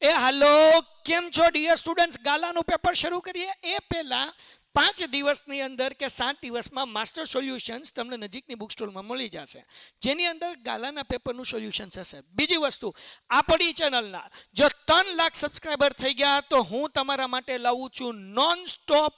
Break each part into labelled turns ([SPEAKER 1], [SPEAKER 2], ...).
[SPEAKER 1] એ હાલો, કેમ છો dear students? ગાલાનું paper શરૂ કરીએ એ પહેલા 5 દિવસની અંદર કે 7 દિવસમાં માસ્ટર સોલ્યુશન્સ તમને નજીકની બુક સ્ટોરમાં મળી જશે, જેની અંદર ગાલાના પેપરનું સોલ્યુશન્સ હશે. બીજી વસ્તુ, આપણી ચેનલના જો 3 લાખ સબસ્ક્રાઈબર થઈ ગયા તો હું તમારા માટે લાવું છું નોન સ્ટોપ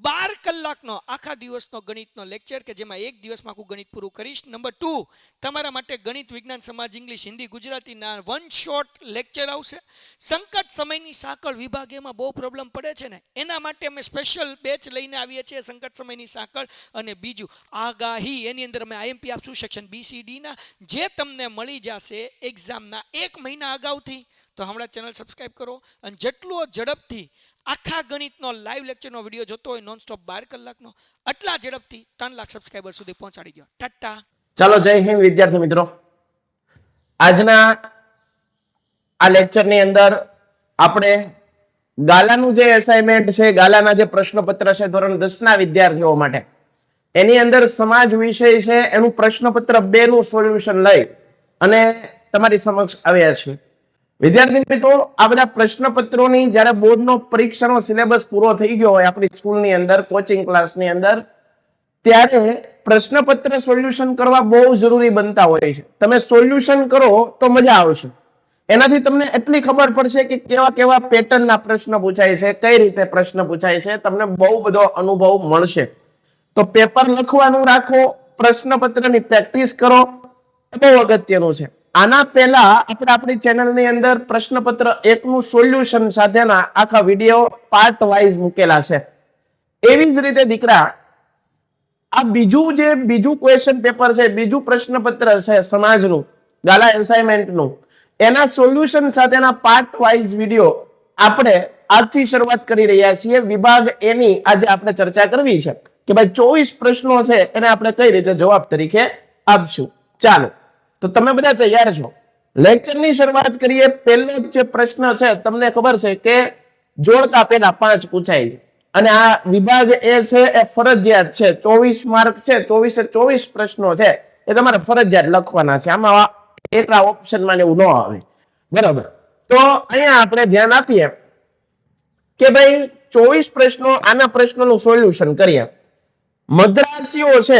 [SPEAKER 1] 12 કલાકનો આખા દિવસનો ગણિતનો લેક્ચર કે જેમાં એક દિવસમાં આખું ગણિત પૂરું કરીશ. નંબર 2, તમારા માટે ગણિત, વિજ્ઞાન, સમાજ, ઇંગ્લિશ, હિન્દી, ગુજરાતીના 1 શોર્ટ લેક્ચર આવશે. સંકટ સમયની સાંકળ વિભાગ, એમાં બહુ પ્રોબ્લેમ પડે છે ને, એના માટે અમે સ્પેશિયલ બેચ લઈને આવીએ છીએ, સંકટ સમયની સાંકળ. અને બીજું આગાહી, એની અંદર અમે આઈએમપી આપશું સેક્શન BCDના, જે તમને મળી જશે એક્ઝામના 1 મહિના અગાઉથી. તો હમણાં ચેનલ સબસ્ક્રાઈબ કરો અને જેટલો ઝડપથી આખા ગણિતનો લાઈવ લેક્ચરનો વિડીયો જોતો હોય નોન સ્ટોપ 12 કલાકનો, આટલા ઝડપથી 3 લાખ સબસ્ક્રાઈબર સુધી પહોંચાડી દો. ટાટા.
[SPEAKER 2] ચાલો, જય હિન્દ વિદ્યાર્થી મિત્રો. આજના આ લેક્ચરની અંદર આપણે ગાલાનું જે એસાઇનમેન્ટ છે, ગાલાના જે પ્રશ્નપત્ર છે ધોરણ 10 ના વિદ્યાર્થીઓ માટે, એની અંદર સમાજ વિષય છે એનું પ્રશ્નપત્ર 2 નું સોલ્યુશન લઈ અને તમારી સમક્ષ આવ્યા છે. વિદ્યાર્થી મિત્રો, આ બધા પ્રશ્નપત્રોની જ્યારે બોર્ડનો પરીક્ષાનો સિલેબસ પૂરો થઈ ગયો હોય આપણી સ્કૂલની અંદર, કોચિંગ ક્લાસની અંદર, ત્યારે પ્રશ્નપત્ર સોલ્યુશન કરવા બહુ જરૂરી બનતા હોય છે. તમે સોલ્યુશન કરો તો મજા આવશે. એનાથી તમને એટલી ખબર પડશે કે કેવા કેવા પેટર્નના પ્રશ્ન પૂછાય છે, કઈ રીતે પ્રશ્ન પૂછાય છે, તમને બહુ બધો અનુભવ મળશે. તો પેપર લખવાનું રાખો, પ્રશ્નપત્રની પ્રેક્ટિસ કરો, એ બહુ અગત્યનું છે. આના પહેલા આપણે આપણી ચેનલની અંદર પ્રશ્નપત્ર 1 નું સોલ્યુશન સાથેના આખા વિડીયો પાર્ટ વાઇઝ મૂકેલા છે. એવી જ રીતે દીકરા, આ બીજું ક્વેશ્ચન પેપર છે, બીજું પ્રશ્નપત્ર છે સમાજનું, ગાલા એસાઇનમેન્ટનું, એના સોલ્યુશન સાથેના પાર્ટ વાઇઝ વિડીયો આપણે આજથી શરૂઆત કરી રહ્યા છીએ. વિભાગ એની આજે આપણે ચર્ચા કરવી છે કે ભાઈ 24 પ્રશ્નો છે એને આપણે કઈ રીતે જવાબ તરીકે આપશું. ચાલો, તો તમે બધા તૈયાર છો? લેક્ચરની શરૂઆત કરીએ. પહેલો જે પ્રશ્ન છે, તમને ખબર છે કે જોડકા પેલા 5 પૂછાય છે અને આ વિભાગ એ છે એ ફરજિયાત છે. 24 માર્ક છે, 24 પ્રશ્નો છે એ તમારે ફરજિયાત લખવાના છે. આમાં એકલા ઓપ્શનમાં એવું ન આવે, બરાબર? તો અહીંયા આપણે ધ્યાન આપીએ કે ભાઈ 24 પ્રશ્નો, આના પ્રશ્નોનું સોલ્યુશન કરીએ. મદ્રાસીઓ છે,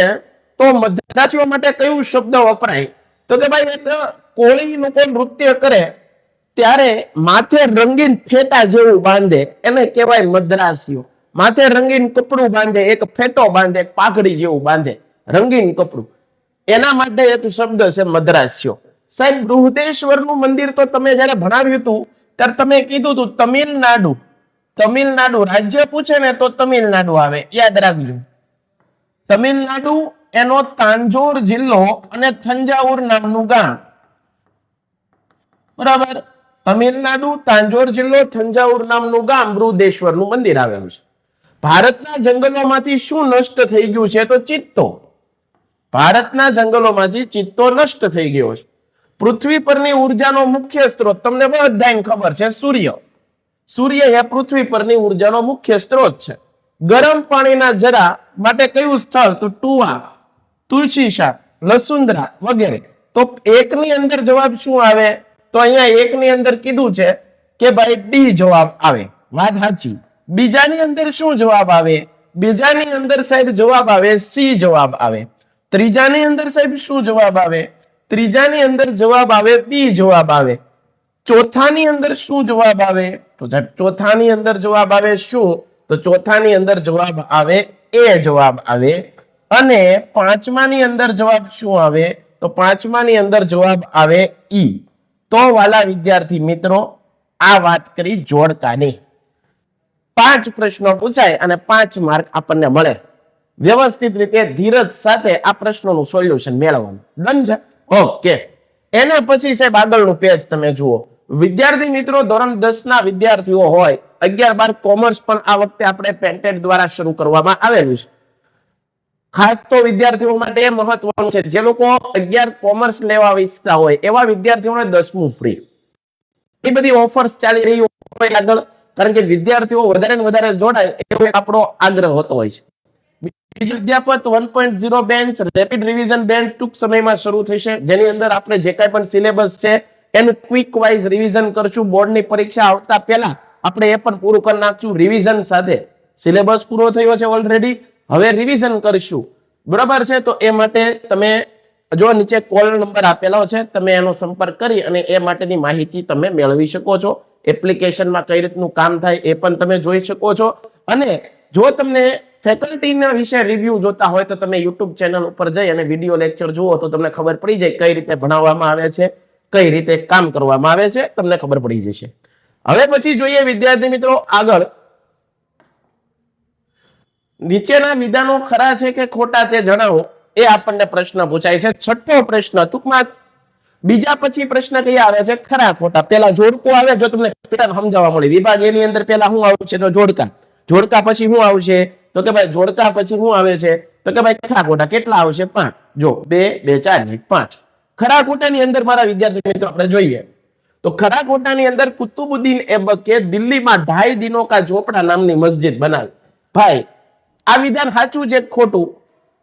[SPEAKER 2] તો મદ્રાસીઓ માટે કયું શબ્દ વપરાય? તો કે ભાઈ એક કોળી લોકો નૃત્ય કરે ત્યારે માથે રંગીન ફેટા જેવું બાંધે, એને કહેવાય મદ્રાસીઓ. માથે રંગીન કપડું બાંધે, એક ફેટો બાંધે, એક પાઘડી જેવું બાંધે, રંગીન કપડું, એના માટે એક શબ્દ છે મદ્રાસીઓ. સાહેબ, બૃહદેશ્વરનું મંદિર તો તમે જયારે ભણાવ્યું હતું ત્યારે તમે કીધું હતું તમિલનાડુ. તમિલનાડુ રાજ્ય પૂછે ને તો તમિલનાડુ આવે, યાદ રાખજો. તમિલનાડુ એનો તાંજોર જિલ્લો અને થંજાવુર નામનું ગામ, બરાબર? તમિલનાડુ, તાંજોર જિલ્લો, થંજાવુર નામનું ગામ, બૃહદેશ્વરનું મંદિર આવેલું છે. ભારતના જંગલોમાંથી શું નષ્ટ થઈ ગયું છે? તો ચિત્તો. ભારતના જંગલોમાંથી ચિત્તો નષ્ટ થઈ ગયો છે. પૃથ્વી પરની ઉર્જાનો મુખ્ય સ્ત્રોત તમને બધાને ખબર છે, સૂર્ય. સૂર્ય એ પૃથ્વી પરની ઉર્જાનો મુખ્ય સ્ત્રોત છે. ગરમ પાણીના જરા માટે કયું સ્થળ? તો ટુવા, તુલસીશાર, લસુંદરા વગેરે. તો 1 ની અંદર જવાબ શું આવે? તો અહીંયા 1 ની અંદર કીધું છે કે ભાઈ ડી જવાબ આવે, વાત સાચી. બીજાની અંદર શું જવાબ આવે? બીજાની અંદર સાહેબ જવાબ આવે સી જવાબ આવે. ત્રીજાની અંદર સાહેબ શું જવાબ આવે? ત્રીજાની અંદર જવાબ આવે બી જવાબ આવે. ચોથાની અંદર શું જવાબ આવે? તો ચોથાની અંદર જવાબ આવે શું? તો ચોથાની અંદર જવાબ આવે એ જવાબ આવે. અને પાંચમાની અંદર જવાબ શું આવે? તો પાંચમાની અંદર જવાબ આવે ઈ. તો વાલા વિદ્યાર્થી મિત્રો, આ વાત કરી જોડકાની. 5 પ્રશ્નો પૂછાય અને 5 માર્ક આપણને મળે. વ્યવસ્થિત રીતે ધીરજ સાથે આ પ્રશ્નોનું સોલ્યુશન મેળવવાનું. ડન છે? ઓકે. એના પછી સાહેબ આગળનું પેજ તમે જુઓ. વિદ્યાર્થી મિત્રો, ધોરણ 10 ના વિદ્યાર્થીઓ હોય, 11-12 કોમર્સ પણ આ વખતે આપણે પેન્ટેડ દ્વારા શરૂ કરવામાં આવેલું છે. ખાસ તો વિદ્યાર્થીઓ માટે એ મહત્વનું છે, જે લોકો 11 કોમર્સ લેવા ઈચ્છતા હોય એવા વિદ્યાર્થીઓને 10મું ફ્રી. એ બધી ઓફર્સ ચાલી રહી હોય આગળ, કારણ કે વિદ્યાર્થીઓ વધારે ને વધારે જોડાય એવો આપણો આગ્રહ હોતો હોય છે. વિદ્યાપત 1.0 બેન્ચ, રેપિડ રિવિઝન બેન્ચ ટૂંક સમયમાં શરૂ થશે, જેની અંદર આપણે જે કાંઈ પણ સિલેબસ છે એનું ક્વિક વાઇઝ રિવિઝન કરશું. બોર્ડની પરીક્ષા આવતા પહેલા આપણે એ પણ પૂરું કરી નાખશું રિવિઝન સાથે. સિલેબસ પૂરો થયો છે ઓલરેડી, હવે રિવિઝન કરીશું. બરાબર છે? તો એ માટે તમે જો નીચે કોલ નંબર આપેલો છે, તમે એનો સંપર્ક કરી અને એ માટેની માહિતી તમે મેળવી શકો છો. એપ્લિકેશનમાં કઈ રીતનું કામ થાય એ પણ તમે જોઈ શકો છો. અને જો તમને ફેકલ્ટીના વિશે રિવ્યુ જોતા હોય તો તમે યુટ્યુબ ચેનલ ઉપર જઈ અને વિડીયો લેક્ચર જુઓ તો તમને ખબર પડી જાય કઈ રીતે ભણાવવામાં આવે છે, કઈ રીતે કામ કરવામાં આવે છે, તમને ખબર પડી જશે. હવે પછી જોઈએ વિદ્યાર્થી મિત્રો આગળ, નીચેના વિધાનો ખરા છે કે ખોટા તે જણાવો, એ આપણને પ્રશ્ન પૂછાય છે. છઠ્ઠો પ્રશ્ન, ટૂંકમાં બીજા પછી પ્રશ્ન કયા આવે છે? ખરા ખોટા. પેલા જોડકો આવે, જો તમને પેટર્ન સમજાવવા મળે. વિભાગ એની અંદર પેલા શું આવશે? તો જોડકા. જોડકા પછી શું આવશે? તો કે ભાઈ જોડકા પછી શું આવે છે? તો કે ભાઈ ખરા ખોટા. કેટલા આવશે? 5. જો 2 2 4 ને 5. ખરા ખોટાની અંદર મારા વિદ્યાર્થી મિત્રો આપણે જોઈએ તો ખરા ખોટાની અંદર કુતુબુદ્દીન એબકે દિલ્હીમાં 2.5 દિનો કા ઝોપડા નામની મસ્જિદ બનાવી. ભાઈ આ વિધાન સાચું છે ખોટું?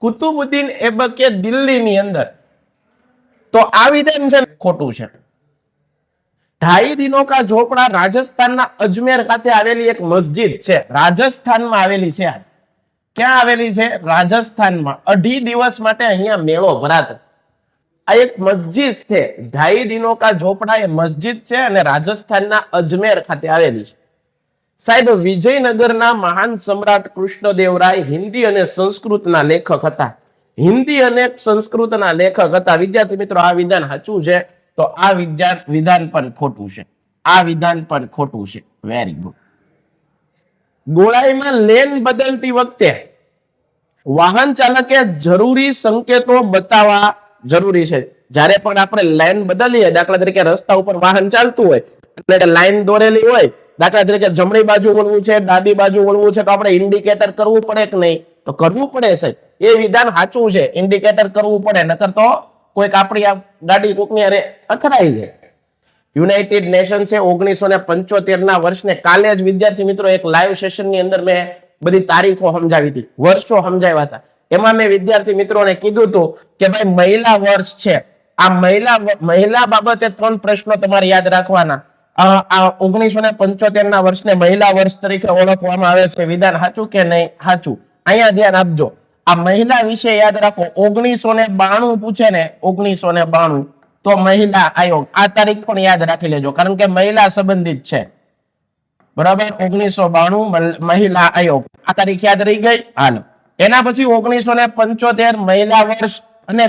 [SPEAKER 2] કુતુબુદ્દીન એબકે દિલ્હીની અંદર, તો આ વિધાન છે ખોટું છે. 2.5 દિનો કા ઝોપડા રાજસ્થાનના અજમેર ખાતે આવેલી એક મસ્જિદ છે. રાજસ્થાનમાં આવેલી છે. ક્યાં આવેલી છે? રાજસ્થાનમાં. 2.5 દિવસ માટે અહીંયા મેળો ભરાતો. આ એક મસ્જિદ છે. 2.5 દિનો કા ઝોપડા એ મસ્જિદ છે અને રાજસ્થાનના અજમેર ખાતે આવેલી છે. સાહેબ વિજયનગરના મહાન સમ્રાટ કૃષ્ણદેવરાય હિન્દી અને સંસ્કૃતના લેખક હતા. હિન્દી અને સંસ્કૃતના લેખક હતા. વિદ્યાર્થી મિત્રો આ વિધાન સાચું છે? તો આ વિધાન પણ ખોટું છે. આ વિધાન પણ ખોટું છે. Very good. ગોળાઈમાં લેન બદલતી વખતે વાહન ચાલકે જરૂરી સંકેતો બતાવવા જરૂરી છે. જ્યારે પણ આપણે લાઈન બદલીએ, દાખલા તરીકે રસ્તા ઉપર વાહન ચાલતું હોય એટલે લાઈન દોરેલી હોય, દાખલા તરીકે જમણી બાજુ વળવું છે, ડાબી બાજુ વળવું છે, તો આપણે ઇન્ડિકેટર કરવું પડે કે નહીં? તો કરવું પડે સાહેબ. એ વિધાન સાચું છે, ઇન્ડિકેટર કરવું પડે, નકર તો કોઈક આપણી આ ગાડી કોકની અરે અથડાઈ જાય. યુનાઇટેડ નેશન છે 1975 ના વર્ષને કાલે જ વિદ્યાર્થી મિત્રો એક લાઈવ સેશન ની અંદર મેં બધી તારીખો સમજાવી હતી, વર્ષો સમજાવ્યા હતા. એમાં મેં વિદ્યાર્થી મિત્રોને કીધું હતું કે ભાઈ મહિલા વર્ષ છે. આ મહિલા બાબતે 3 પ્રશ્નો તમારે યાદ રાખવાના. આ 1975 ના વર્ષને મહિલા વર્ષ તરીકે ઓળખવામાં આવે છે. વિધાન સાચું કે નહીં? સાચું. અહીંયા ધ્યાન આપજો. આ મહિલા વિશે યાદ રાખો. 1992 પૂછે ને, 1992 તો મહિલા આયોગ, આ તારીખ પણ યાદ રાખી લેજો કારણ કે મહિલા સંબંધિત છે. બરાબર? 1992 મહિલા આયોગ, આ તારીખ યાદ રહી ગઈ. હાલો, એના પછી 1975 મહિલા વર્ષ અને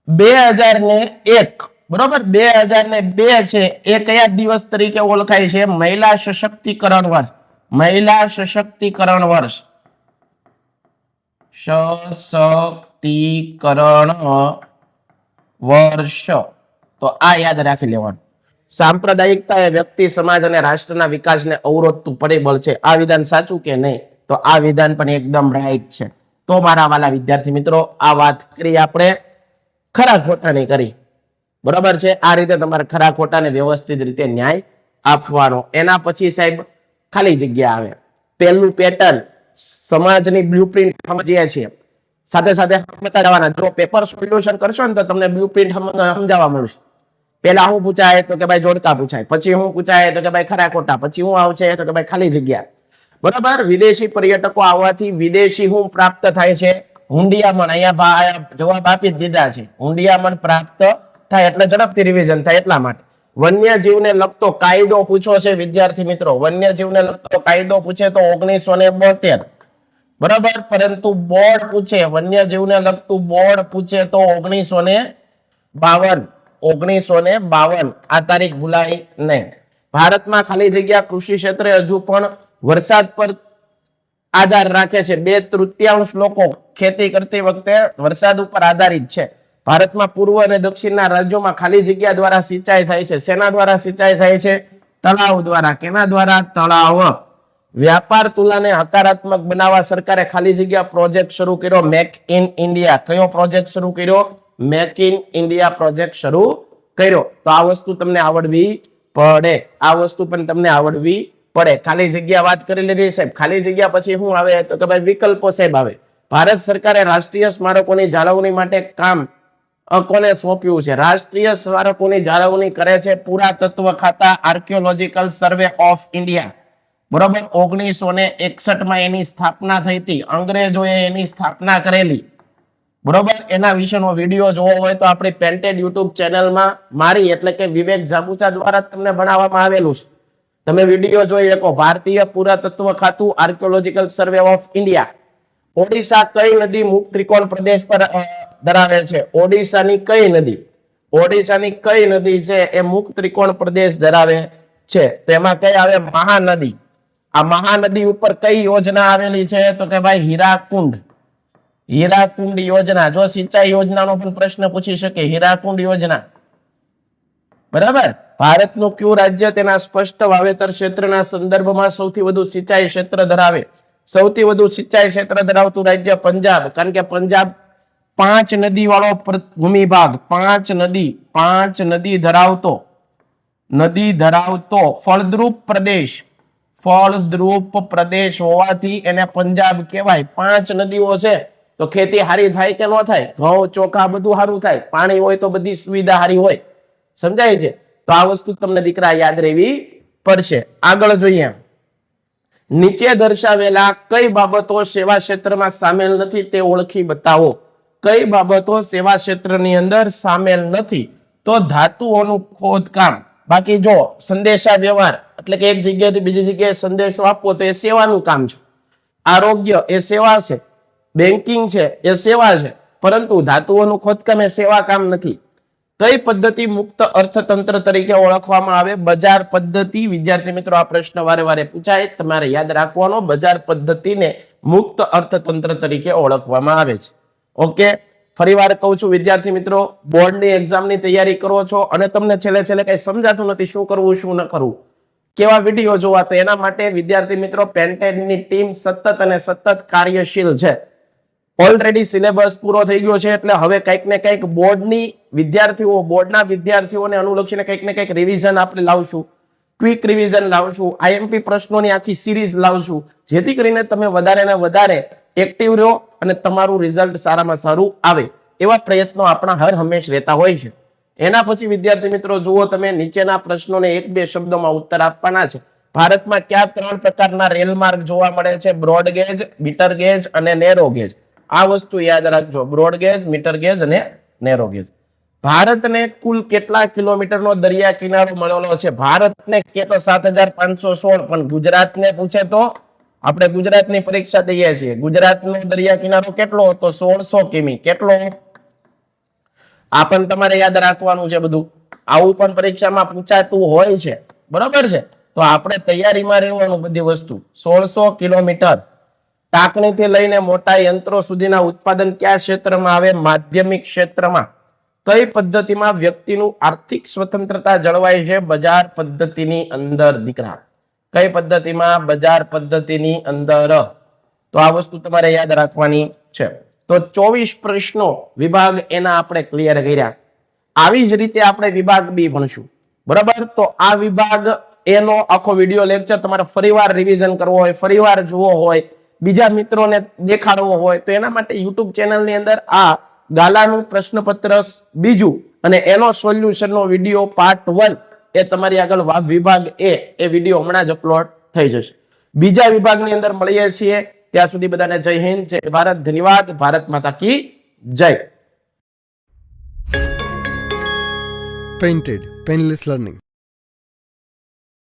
[SPEAKER 2] 2001 બરોબર 2002 છે એ કયા દિવસ તરીકે ઓળખાય છે? મહિલા સશક્તિકરણ વર્ષ. મહિલા સશક્તિકરણ વર્ષ. સશક્તિકરણ વર્ષ. તો આ યાદ રાખી લેવાનું. સાંપ્રદાયિકતા એ વ્યક્તિ, સમાજ અને રાષ્ટ્રના વિકાસને અવરોધતું પરિબળ છે. આ વિધાન સાચું કે નહીં? તો આ વિધાન પણ એકદમ રાઈટ છે. તો મારા વાલા વિદ્યાર્થી મિત્રો આ વાત કરી આપણે, ખરા ખોટાની કરી. બરાબર છે? આ રીતે તમારે ખરા ખોટાને વ્યવસ્થિત રીતે ન્યાય આપવાનો. એના પછી સાહેબ ખાલી જગ્યા આવે. પહેલું પેટર્ન સમાજની બ્લુપ્રિન્ટ સમજીએ છીએ, સાથે સાથે સમજતા જવાના. જો પેપર સોલ્યુશન કરશો ને તો તમને બ્લુપ્રિન્ટ સમજાવવા મળશે. પેલા શું પૂછાય? તો કે ભાઈ જોડકા પૂછાય. પછી શું પૂછાય? તો કે ભાઈ ખરા ખોટા. પછી શું આવશે? તો કે ભાઈ ખાલી જગ્યા. બરાબર? વિદેશી પર્યટકો આવવાથી વિદેશી શું પ્રાપ્ત થાય છે? હુંડિયામણ. અહીંયા જવાબ આપી જ દીધા છે. હુંડિયામણ પ્રાપ્ત થાય એટલે ઝડપથી રિવિઝન થાય એટલા માટે. વન્યજીવને લગતો કાયદો પૂછો છે વિદ્યાર્થી મિત્રો. વન્યજીવને લગતો કાયદો પૂછે તો 1972. બરાબર? પરંતુ બોર્ડ પૂછે, વન્યજીવને લગતું બોર્ડ પૂછે તો 1952. 1952 આ તારીખ ભૂલાય નહીં. ભારતમાં ખાલી જગ્યા કૃષિ ક્ષેત્રે હજુ પણ વરસાદ પર આધાર રાખે છે. 2/3 લોકો ખેતી કરતી વખતે વરસાદ ઉપર આધારિત છે. ભારતમાં પૂર્વ અને દક્ષિણના રાજ્યોમાં ખાલી જગ્યા દ્વારા સિંચાઈ થાય છે. શેના દ્વારા સિંચાઈ થાય છે? તળાવ દ્વારા. કેના દ્વારા? તળાવ. વ્યાપાર તુલનાને હકારાત્મક બનાવવા સરકારે ખાલી જગ્યા પ્રોજેક્ટ શરૂ કર્યો, મેક ઇન ઇન્ડિયા. કયો પ્રોજેક્ટ શરૂ કર્યો? મેક ઇન ઇન્ડિયા પ્રોજેક્ટ શરૂ કર્યો. તો આ વસ્તુ તમને આવડવી પડે. આ વસ્તુ પણ તમને આવડવી પડે. ખાલી જગ્યા વાત કરી લીધી સાહેબ. ખાલી જગ્યા પછી શું આવે? તો કે ભાઈ વિકલ્પો સાહેબ આવે. ભારત સરકારે રાષ્ટ્રીય સ્મારકોની જાળવણી માટે કામ કોને સોંપ્યું છે? રાષ્ટ્રીય સ્મારકોની જાળવણી કરે છે પુરાતત્વ ખાતા, આર્કિયોલોજીકલ સર્વે ઓફ ઇન્ડિયા. બરોબર. 1961 માં એની સ્થાપના થઈ હતી. અંગ્રેજોએ એની સ્થાપના કરેલી. બરોબર. એના વિશેનો વિડીયો જોવો હોય તો આપણી પેન્ટેડ યુટ્યુબ ચેનલમાં મારી એટલે કે વિવેક જાબુચા દ્વારા તમને ભણાવવામાં આવેલું છે. તમે વિડીયો જોઈ શકો. ભારતીય પુરાતત્વ ખાતું, archaeological survey of India. Odisha કઈ નદી મુક્ત ત્રિકોણ પ્રદેશ પર ધરાવે છે? ઓડિશાની કઈ નદી? ઓડિશાની કઈ નદી છે એ મુક્ત ત્રિકોણ પ્રદેશ ધરાવે છે? તેમાં કઈ આવે? મહાનદી. આ મહાનદી ઉપર કઈ યોજના આવેલી છે? તો કે ભાઈ હીરાકુંડ. હીરાકુંડ યોજના. જો સિંચાઈ યોજનાનો પણ પ્રશ્ન પૂછી શકે. હીરાકુંડ યોજના. બરાબર. ભારતનું કયું રાજ્ય તેના સ્પષ્ટ વાવેતર ક્ષેત્રના સંદર્ભમાં સૌથી વધુ સિંચાઈ ક્ષેત્ર ધરાવે? સૌથી વધુ સિંચાઈ ક્ષેત્ર ધરાવતું રાજ્ય પંજાબ. કારણ કે પંજાબ 5 નદી વાળો ભૂમિ ભાગ, 5 નદી ધરાવતો ફળદ્રુપ પ્રદેશ હોવાથી એને પંજાબ કહેવાય. 5 નદીઓ છે તો ખેતી હારી થાય કે ન થાય? ઘઉં ચોખા બધું સારું થાય. પાણી હોય તો બધી સુવિધા હારી હોય. સમજાય છે? તો આ વસ્તુ તમને દીકરા યાદ રહેવી પડશે. આગળ જોઈએ. નીચે દર્શાવેલા કઈ બાબતો સેવા ક્ષેત્રમાં સામેલ નથી તે ઓળખી બતાવો. કઈ બાબતો સેવા ક્ષેત્રની અંદર સામેલ નથી? તો ધાતુઓનું ખોદકામ. બાકી જો સંદેશા વ્યવહાર એટલે કે એક જગ્યાએથી બીજી જગ્યાએ સંદેશો આપવો તો એ સેવાનું કામ છે. આરોગ્ય એ સેવા છે. બેન્કિંગ છે એ સેવા છે. પરંતુ ધાતુઓનું ખોદકામ એ સેવા કામ નથી. કઈ પદ્ધતિ મુક્ત અર્થતંત્ર તરીકે ઓળખવામાં આવે? બજાર પદ્ધતિ. વિદ્યાર્થી મિત્રો આ પ્રશ્ન વારે વારે પૂછાય, તમારે યાદ રાખવાનો. બજાર પદ્ધતિને મુક્ત અર્થતંત્ર તરીકે ઓળખવામાં આવે છે. ઓકે. ફરીવાર કહું છું વિદ્યાર્થી મિત્રો, બોર્ડની એક્ઝામની તૈયારી કરો છો અને તમને છેલ્લે કઈ સમજાતું નથી શું કરવું શું ન કરવું, કેવા વિડીયો જોવા, તો એના માટે વિદ્યાર્થી મિત્રો પેન્ટેડની ટીમ સતત કાર્યશીલ છે. ઓલરેડી સિલેબસ પૂરો થઈ ગયો છે એટલે હવે કંઈક ને કંઈક બોર્ડના વિદ્યાર્થીઓને અનુલક્ષીને કંઈક ને કંઈક રિવિઝન આપણે લાવશું. ક્વિક રિવિઝન લાવશું. આઈએમપી પ્રશ્નોની આખી સિરીઝ લાવશું, જેથી કરીને તમે વધારે ને વધારે એક્ટિવ રહો અને તમારું રિઝલ્ટ સારામાં સારું આવે. એવા પ્રયત્નો આપણા હર હંમેશ રહેતા હોય છે. એના પછી વિદ્યાર્થી મિત્રો જુઓ, તમે નીચેના પ્રશ્નોને 1-2 શબ્દોમાં ઉત્તર આપવાના છે. ભારતમાં કયા 3 પ્રકારના રેલ માર્ગ જોવા મળે છે? બ્રોડ ગેજ, મીટર ગેજ અને નેરો ગેજ. આ વસ્તુ યાદ રાખજો. બ્રોડ ગેજ, મીટર ગેજ અને નેરો ગેજ. ભારતને કુલ કેટલા કિલોમીટરનો દરિયા કિનારો મળેલો છે? ભારતને કે તો 7516, પણ ગુજરાતને પૂછે તો આપણે ગુજરાતની પરીક્ષા દઈએ છીએ. ગુજરાતનો દરિયા કિનારો કેટલો હતો? 1600 કિમી. કેટલો? આ પણ તમારે યાદ રાખવાનું છે બધું. આવું પણ પરીક્ષામાં પૂછાતું હોય છે. બરોબર છે? તો આપણે તૈયારીમાં રહેવાનું બધી વસ્તુ. 1600 કિલોમીટર. ટાંકણીથી લઈને મોટા યંત્રો સુધીના ઉત્પાદન કયા ક્ષેત્રમાં આવે? માધ્યમિક ક્ષેત્રમાં. કઈ પદ્ધતિમાં વ્યક્તિનું આર્થિક સ્વતંત્રતા જળવાય છે? બજાર પદ્ધતિની અંદર દીકરા. કઈ પદ્ધતિમાં? બજાર પદ્ધતિની અંદર. તો આ વસ્તુ તમારે યાદ રાખવાની છે. તો 24 પ્રશ્નો વિભાગ એના આપણે ક્લિયર કર્યા. આવી જ રીતે આપણે વિભાગ બી ભણશું. બરાબર? તો આ વિભાગ એનો આખો વિડીયો લેક્ચર તમારે ફરીવાર રિવિઝન કરવો હોય, ફરીવાર જોવો હોય, બીજા મિત્રોને દેખાડવો હોય, તો એના માટે યુટ્યુબ ચેનલની અંદર આ ગાલાનું પ્રશ્નપત્ર બીજું અને એનો સોલ્યુશનનો વિડીયો પાર્ટ 1 એ તમારી આગળ વિભાગ એ વિડીયો હમણાં જ અપલોડ થઈ જશે. બીજા વિભાગની અંદર મળીએ છીએ. ત્યાં સુધી બધાને જય હિન્દ, જય ભારત, ધન્યવાદ. ભારત માતા કી જય.
[SPEAKER 3] Painted Painless Learning.